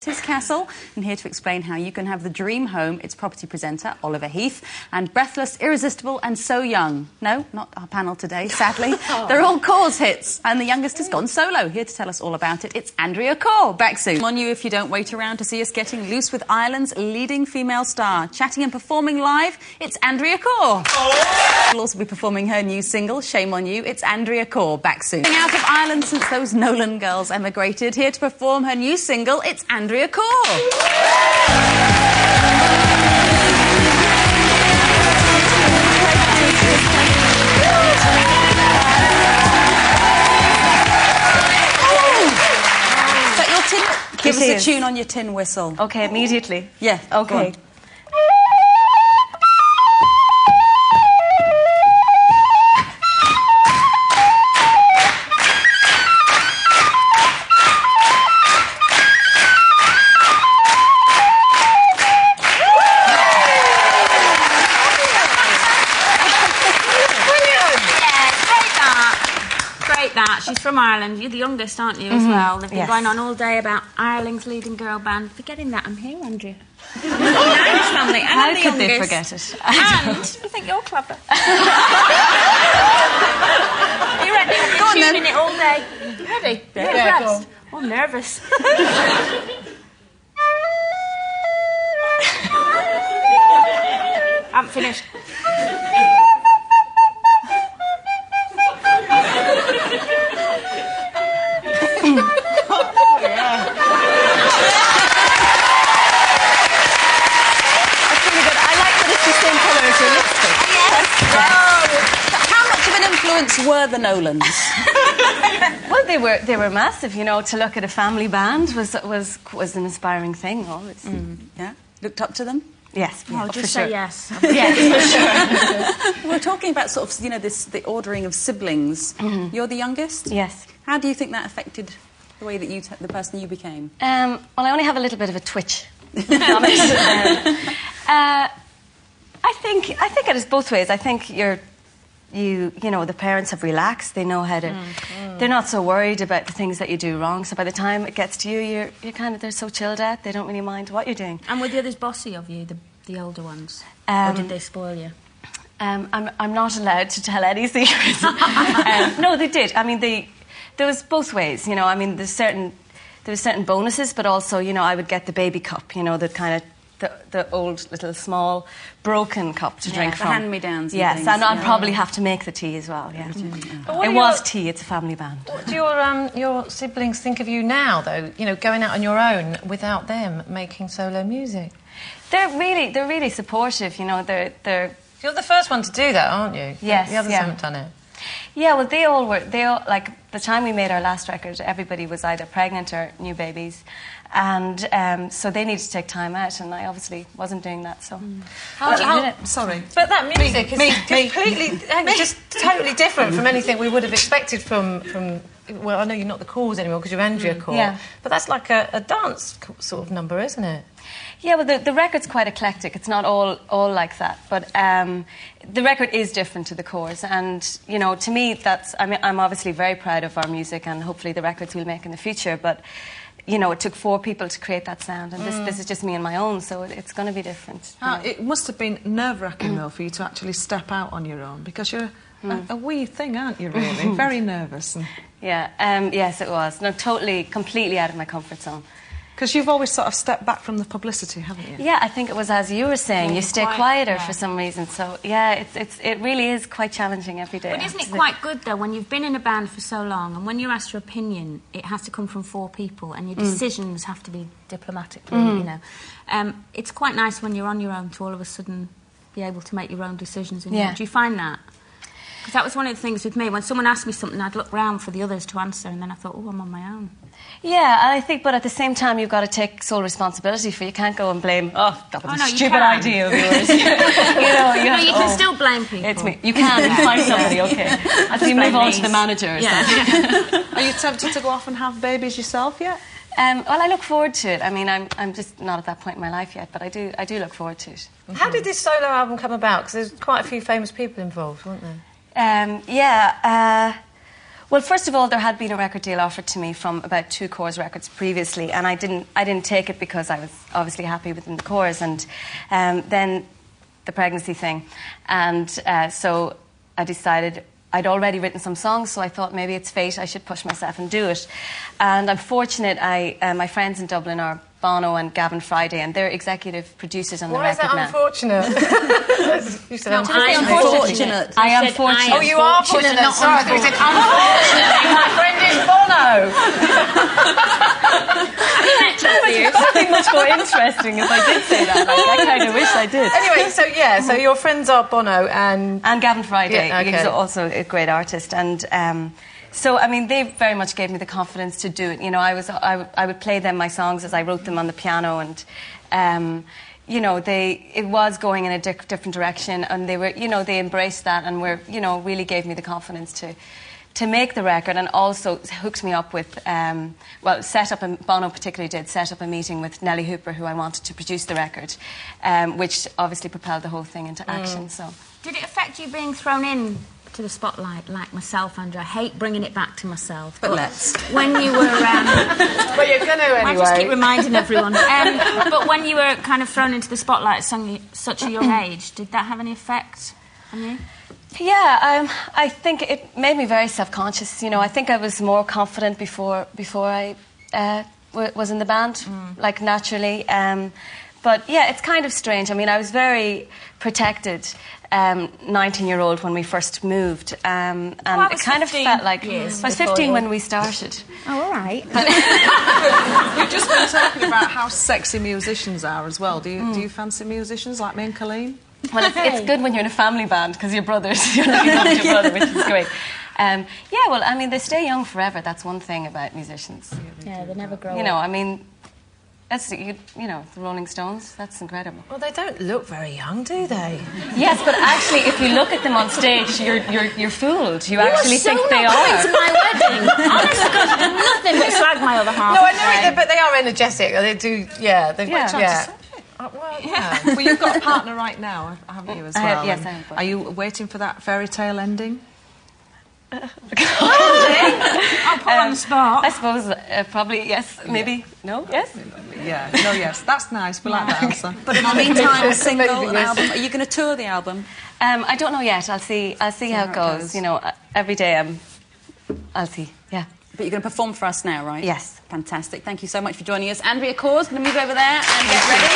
His Castle, and here to explain how you can have the dream home, it's property presenter Oliver Heath, and Breathless, Irresistible and So Young. No, not our panel today, sadly. They're all Corr's hits, and the youngest has gone solo. Here to tell us all about it, it's Andrea Corr. Back soon. On you if you don't wait around to see us getting loose with Ireland's leading female star. Chatting and performing live, it's Andrea Corr. She'll also be performing her new single, Shame on You. It's Andrea Corr. Back soon. Out of Ireland since those Nolan girls emigrated. Here to perform her new single, it's Andrea Corr. Give us a tune on your tin whistle. Okay, immediately. Yeah, okay. That. She's from Ireland. You're the youngest, aren't you, as well? They've been going on all day about Ireland's leading girl band. Forgetting that, I'm here, Andrea. Irish family, and How I'm the could youngest. they forget it? And I think you're clever. You ready? Go on, tuning then. it all day. Ready? You're impressed? Oh, I'm nervous. I'm finished. Were the Nolans? Well, they were massive. You know, to look at a family band was an inspiring thing always. Yeah, looked up to them. Yes. Oh, just say yes. Yes, for sure. We're talking about sort of, you know, the ordering of siblings. You're the youngest. Yes. How do you think that affected the way that the person you became? Well, I only have a little bit of a twitch. I think it is both ways. I think you know, the parents have relaxed. They know how to. They're not so worried about the things that you do wrong. So by the time it gets to you, you're kind of, they're so chilled out. They don't really mind what you're doing. And were the others bossy of you, the older ones, or did they spoil you? I'm not allowed to tell any secrets. No, they did. I mean, there was both ways. You know, I mean, there was certain bonuses, but also, you know, I would get the baby cup. You know, the kind of. The old little small broken cup to drink from. The hand-me-downs. Yes, and I'd probably have to make the tea as well. Yeah, it was tea. It's a family band. What do your siblings think of you now, though? You know, going out on your own without them making solo music. They're really supportive. You know, they're. You're the first one to do that, aren't you? Yes. The others haven't done it. Yeah, well, they all like the time we made our last record, everybody was either pregnant or new babies, and so they needed to take time out, and I obviously wasn't doing that. So, Sorry, but that music is completely, just totally different from anything we would have expected from. Well, I know you're not the Corrs anymore because you're Andrea Corr. Yeah. But that's like a dance sort of number, isn't it? Yeah, well, the record's quite eclectic. It's not all like that, but the record is different to the Corrs, and you know, to me, I'm obviously very proud of our music, and hopefully the records we'll make in the future. But you know, it took 4 people to create that sound, and this is just me and my own, so it's going to be different. It must have been nerve-wracking though for you to actually step out on your own, because you're a wee thing, aren't you? Really, very nervous. Yeah. Yes, it was. No, completely out of my comfort zone. Because you've always sort of stepped back from the publicity, haven't you? Yeah, I think it was as you were saying, you stay quieter for some reason. So, yeah, it really is quite challenging every day. But isn't it quite good, though, when you've been in a band for so long, and when you're asked your opinion, it has to come from 4 people, and your decisions have to be diplomatically, you know. It's quite nice when you're on your own to all of a sudden be able to make your own decisions. Do you find that? Because that was one of the things with me. When someone asked me something, I'd look round for the others to answer, and then I thought, oh, I'm on my own. Yeah, and I think, but at the same time, you've got to take sole responsibility for it. You can't go and blame, that was a stupid idea of yours. you can still blame people. It's me. You can find somebody, okay. I think move on to the manager or something. Are you tempted to go off and have babies yourself yet? Well, I look forward to it. I mean, I'm just not at that point in my life yet, but I do look forward to it. How did this solo album come about? Because there's quite a few famous people involved, weren't there? Well, first of all, there had been a record deal offered to me from about 2 Corrs records previously, and I didn't take it because I was obviously happy within the Corrs, and then the pregnancy thing, and so I decided I'd already written some songs, so I thought maybe it's fate, I should push myself and do it. And I'm fortunate, my friends in Dublin are Bono and Gavin Friday, and they're executive producers on the record now. Why is that unfortunate? You said I'm fortunate. I am fortunate. Oh, you are fortunate. Sorry, I thought you said unfortunately my friend is Bono. Something much more interesting if I did say that. Like, I kind of wish I did. Anyway, so your friends are Bono and Gavin Friday. Yeah, okay. He's also a great artist, and so I mean they very much gave me the confidence to do it. You know, I would play them my songs as I wrote them on the piano, and you know, it was going in a different direction, and they were, you know, they embraced that, and really gave me the confidence to make the record, and also hooked me up with, Bono particularly did set up a meeting with Nellie Hooper, who I wanted to produce the record, which obviously propelled the whole thing into action. So, did it affect you being thrown in to the spotlight, like myself, Andrea? I hate bringing it back to myself, but let's. When you were, well, you're going to anyway. I just keep reminding everyone. But when you were kind of thrown into the spotlight at such a young age, did that have any effect on you? Yeah, I think it made me very self-conscious. You know, I think I was more confident before I was in the band, like naturally. But yeah, it's kind of strange. I mean, I was very protected, 19-year-old when we first moved, and it kind of felt like I was 15 when we started. Oh, all right. We've just been talking about how sexy musicians are as well. Do you fancy musicians like me and Colleen? Well, it's good when you're in a family band because you're brothers. You're looking up to your brother, which is great. Yeah, well, I mean, they stay young forever. That's one thing about musicians. Yeah, they never grow up. You know, I mean, that's the Rolling Stones. That's incredible. Well, they don't look very young, do they? Yes, but actually, if you look at them on stage, you're fooled. You actually think they are. Coming to my wedding. Honest to God, nothing but slag my other half. No, I know it, but they are energetic. They do. Yeah, they've well, yeah. Well, you've got a partner right now, haven't you, as well? Yes, I have. Are you waiting for that fairy tale ending? I'll put on the spot. I suppose probably yes, maybe no, yes. Yeah, no, yes. That's nice. We like that answer. But in the meantime, single, an album. Are you going to tour the album? I don't know yet. I'll see how it goes. You know, every day I'll see. Yeah. But you're going to perform for us now, right? Yes. Fantastic. Thank you so much for joining us. Andrea Corr is going to move over there and get ready.